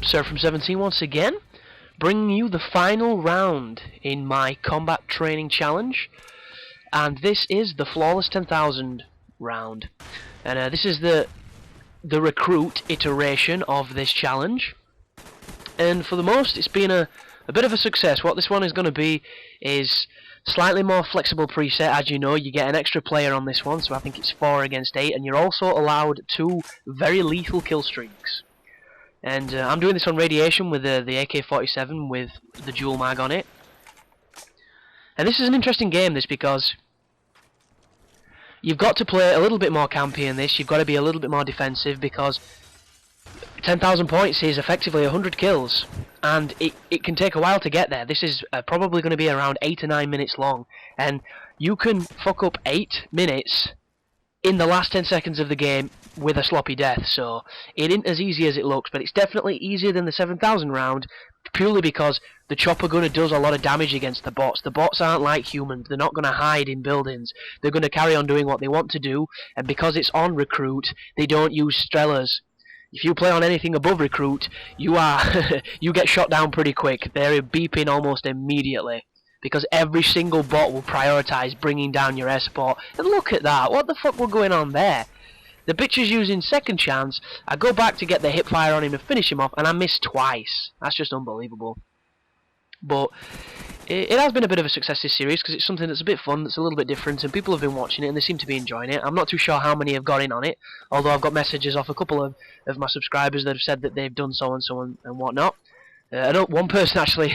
Sir from 17 once again, bringing you the final round in my combat training challenge, and this is the Flawless 10,000 round, and this is the recruit iteration of this challenge, and for the most it's been a bit of a success. What this one is going to be is slightly more flexible preset. As you know, you get an extra player on this one, so I think it's 4 against 8, and you're also allowed 2 very lethal kill streaks. And I'm doing this on Radiation with the AK-47 with the dual mag on it. And this is an interesting game, this, because you've got to play a little bit more campy in this. You've got to be a little bit more defensive, because 10,000 points is effectively 100 kills, and it can take a while to get there. This is probably going to be around 8 to 9 minutes long, and you can fuck up 8 minutes in the last 10 seconds of the game with a sloppy death. So it isn't as easy as it looks, but it's definitely easier than the 7,000 round, purely because the chopper gunner does a lot of damage against the bots. The bots aren't like humans. They're not going to hide in buildings. They're going to carry on doing what they want to do, and because it's on recruit, they don't use Strellas. If you play on anything above recruit, you get shot down pretty quick. They're beeping almost immediately, because every single bot will prioritise bringing down your air support. And look at that, what the fuck was going on there? The bitch is using second chance. I go back to get the hip fire on him to finish him off, and I miss twice. That's just unbelievable. But it has been a bit of a success, this series, because it's something that's a bit fun, that's a little bit different, and people have been watching it and they seem to be enjoying it. I'm not too sure how many have got in on it, although I've got messages off a couple of my subscribers that have said that they've done so and so and whatnot. I know one person actually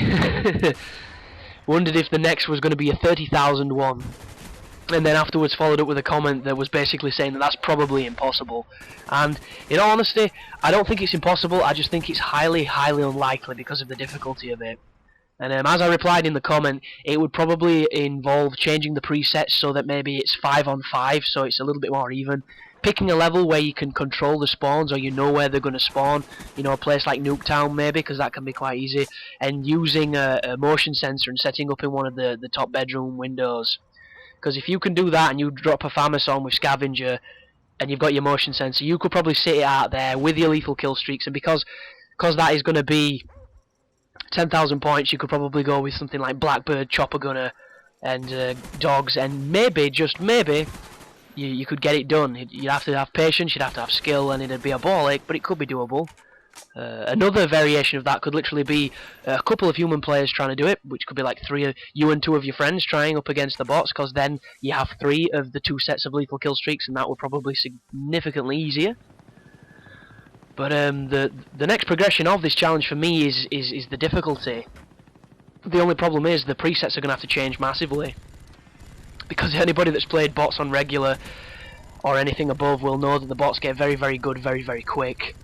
wondered if the next was going to be a 30,000 one, and then afterwards followed up with a comment that was basically saying that that's probably impossible. And in all honesty, I don't think it's impossible, I just think it's highly, highly unlikely because of the difficulty of it. And as I replied in the comment, it would probably involve changing the presets so that maybe it's 5 on 5, so it's a little bit more even. Picking a level where you can control the spawns, or you know where they're going to spawn. You know, a place like Nuketown maybe, because that can be quite easy. And using a motion sensor and setting up in one of the top bedroom windows. Because if you can do that and you drop a FAMAS on with Scavenger and you've got your motion sensor, you could probably sit it out there with your lethal kill streaks. And because that is going to be 10,000 points, you could probably go with something like Blackbird, Chopper Gunner, and Dogs, and maybe, just maybe, you could get it done. You'd have to have patience, you'd have to have skill, and it'd be a ball ache, but it could be doable. Another variation of that could literally be a couple of human players trying to do it, which could be like 3 of you and 2 of your friends trying up against the bots, because then you have 3 of the 2 sets of lethal kill streaks, and that would probably significantly easier. But the next progression of this challenge for me is the difficulty. The only problem is the presets are going to have to change massively, because anybody that's played bots on regular or anything above will know that the bots get very, very good very, very quick,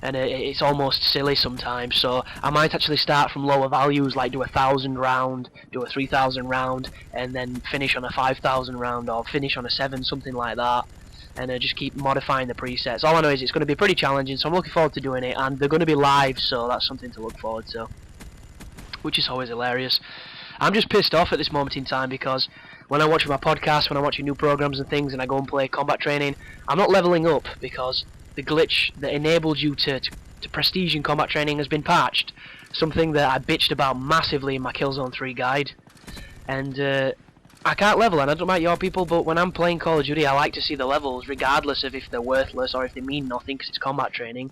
and it's almost silly sometimes. So I might actually start from lower values, like do a 1,000 round, do a 3,000 round, and then finish on a 5,000 round, or finish on a 7, something like that. And just keep modifying the presets. All I know is it's going to be pretty challenging, so I'm looking forward to doing it, and they're going to be live, so that's something to look forward to, which is always hilarious. I'm just pissed off at this moment in time, because when I watch my podcast, when I watch new programs and things, and I go and play combat training, I'm not leveling up, because the glitch that enabled you to prestige in combat training has been patched, something that I bitched about massively in my Killzone 3 guide. And I can't level, and I don't know about your people, but when I'm playing Call of Duty, I like to see the levels, regardless of if they're worthless or if they mean nothing, because it's combat training.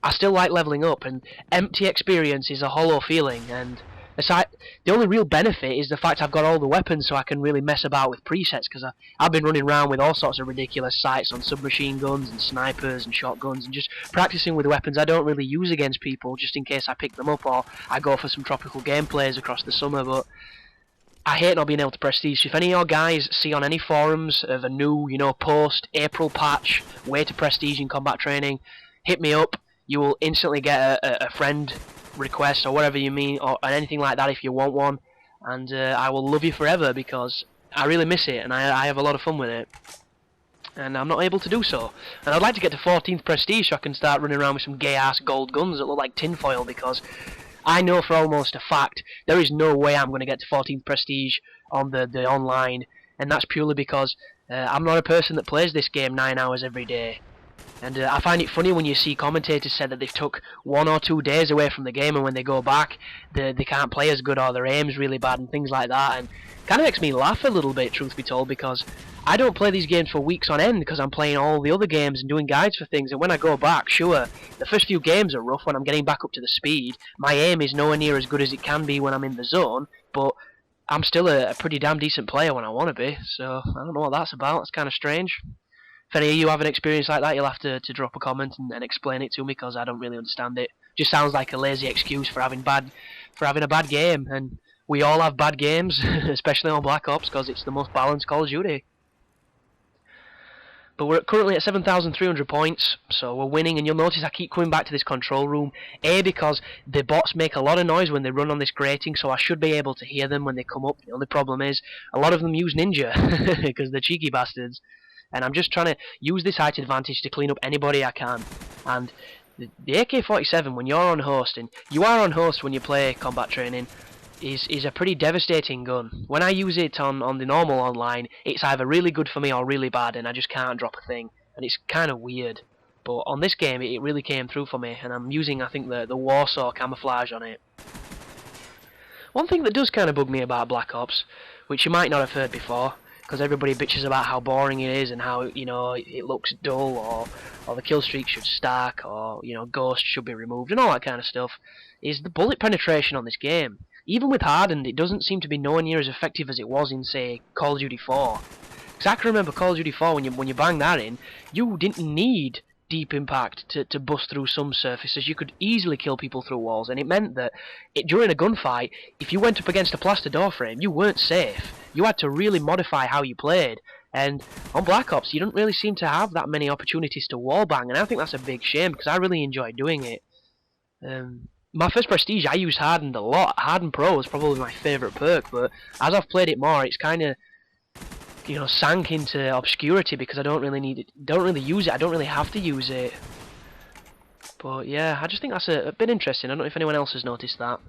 I still like leveling up, and empty experience is a hollow feeling, and aside, the only real benefit is the fact I've got all the weapons, so I can really mess about with presets, because I've been running around with all sorts of ridiculous sights on submachine guns and snipers and shotguns, and just practicing with weapons I don't really use against people, just in case I pick them up, or I go for some tropical gameplays across the summer. But I hate not being able to prestige. If any of your guys see on any forums of a new, post-April patch, way to prestige in combat training, hit me up. You will instantly get a friend request, or whatever you mean, or anything like that if you want one. And I will love you forever, because I really miss it, and I have a lot of fun with it. And I'm not able to do so. And I'd like to get to 14th prestige so I can start running around with some gay-ass gold guns that look like tinfoil, because I know for almost a fact there is no way I'm going to get to 14th prestige on the online, and that's purely because I'm not a person that plays this game 9 hours every day. And I find it funny when you see commentators say that they've took 1 or 2 days away from the game, and when they go back, they can't play as good, or their aim's really bad and things like that. And kind of makes me laugh a little bit, truth be told, because I don't play these games for weeks on end because I'm playing all the other games and doing guides for things. And when I go back, sure, the first few games are rough when I'm getting back up to the speed. My aim is nowhere near as good as it can be when I'm in the zone, but I'm still a pretty damn decent player when I want to be. So I don't know what that's about. It's kind of strange. If any of you have an experience like that, you'll have to drop a comment and explain it to me, because I don't really understand it. Just sounds like a lazy excuse for having a bad game, and we all have bad games, especially on Black Ops, because it's the most balanced Call of Duty. But we're currently at 7,300 points, so we're winning, and you'll notice I keep coming back to this control room. A, because the bots make a lot of noise when they run on this grating, so I should be able to hear them when they come up. The only problem is, a lot of them use Ninja, because they're cheeky bastards. And I'm just trying to use this height advantage to clean up anybody I can. And the AK-47, when you're on host, and you are on host when you play combat training, is a pretty devastating gun. When I use it on the normal online, it's either really good for me or really bad, and I just can't drop a thing. And it's kind of weird. But on this game, it really came through for me, and I'm using, I think, the Warsaw camouflage on it. One thing that does kind of bug me about Black Ops, which you might not have heard before, because everybody bitches about how boring it is and how, you know, it looks dull, or the kill streak should stack, or, you know, ghosts should be removed and all that kind of stuff, is the bullet penetration on this game. Even with hardened, it doesn't seem to be nowhere near as effective as it was in, say, Call of Duty 4. Because I can remember Call of Duty 4, when you bang that in, you didn't need deep impact to bust through some surfaces. You could easily kill people through walls, and it meant that during a gunfight, if you went up against a plaster door frame, you weren't safe. You had to really modify how you played. And on Black Ops, you don't really seem to have that many opportunities to wallbang, and I think that's a big shame, because I really enjoyed doing it. My first Prestige, I used Hardened a lot. Hardened Pro was probably my favourite perk, but as I've played it more, it's kind of, you know, sank into obscurity, because I don't really need it, don't really use it, I don't really have to use it. But yeah, I just think that's a bit interesting. I don't know if anyone else has noticed that.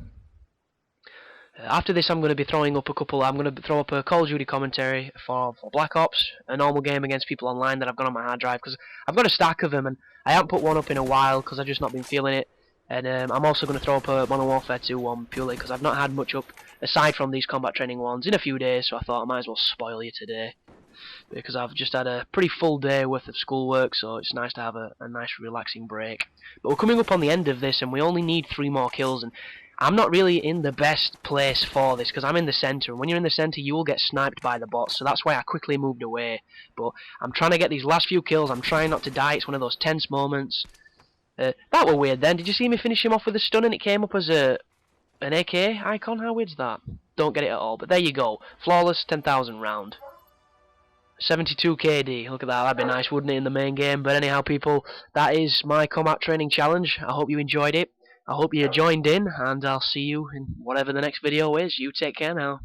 After this, I'm going to be throwing up I'm going to throw up a Call of Duty commentary for Black Ops, a normal game against people online that I've got on my hard drive, because I've got a stack of them, and I haven't put one up in a while because I've just not been feeling it. And I'm also going to throw up a Modern Warfare 2 one, purely because I've not had much up, aside from these combat training ones, in a few days, so I thought I might as well spoil you today. Because I've just had a pretty full day worth of schoolwork, so it's nice to have a nice relaxing break. But we're coming up on the end of this, and we only need 3 more kills, and I'm not really in the best place for this, because I'm in the centre, and when you're in the centre you will get sniped by the bots, so that's why I quickly moved away. But I'm trying to get these last few kills, I'm trying not to die, it's one of those tense moments. That were weird then. Did you see me finish him off with a stun and it came up as an AK icon? How weird's that? Don't get it at all, but there you go. Flawless 10,000 round. 72 KD. Look at that, that'd be nice, wouldn't it, in the main game? But anyhow, people, that is my combat training challenge. I hope you enjoyed it. I hope you joined in, and I'll see you in whatever the next video is. You take care now.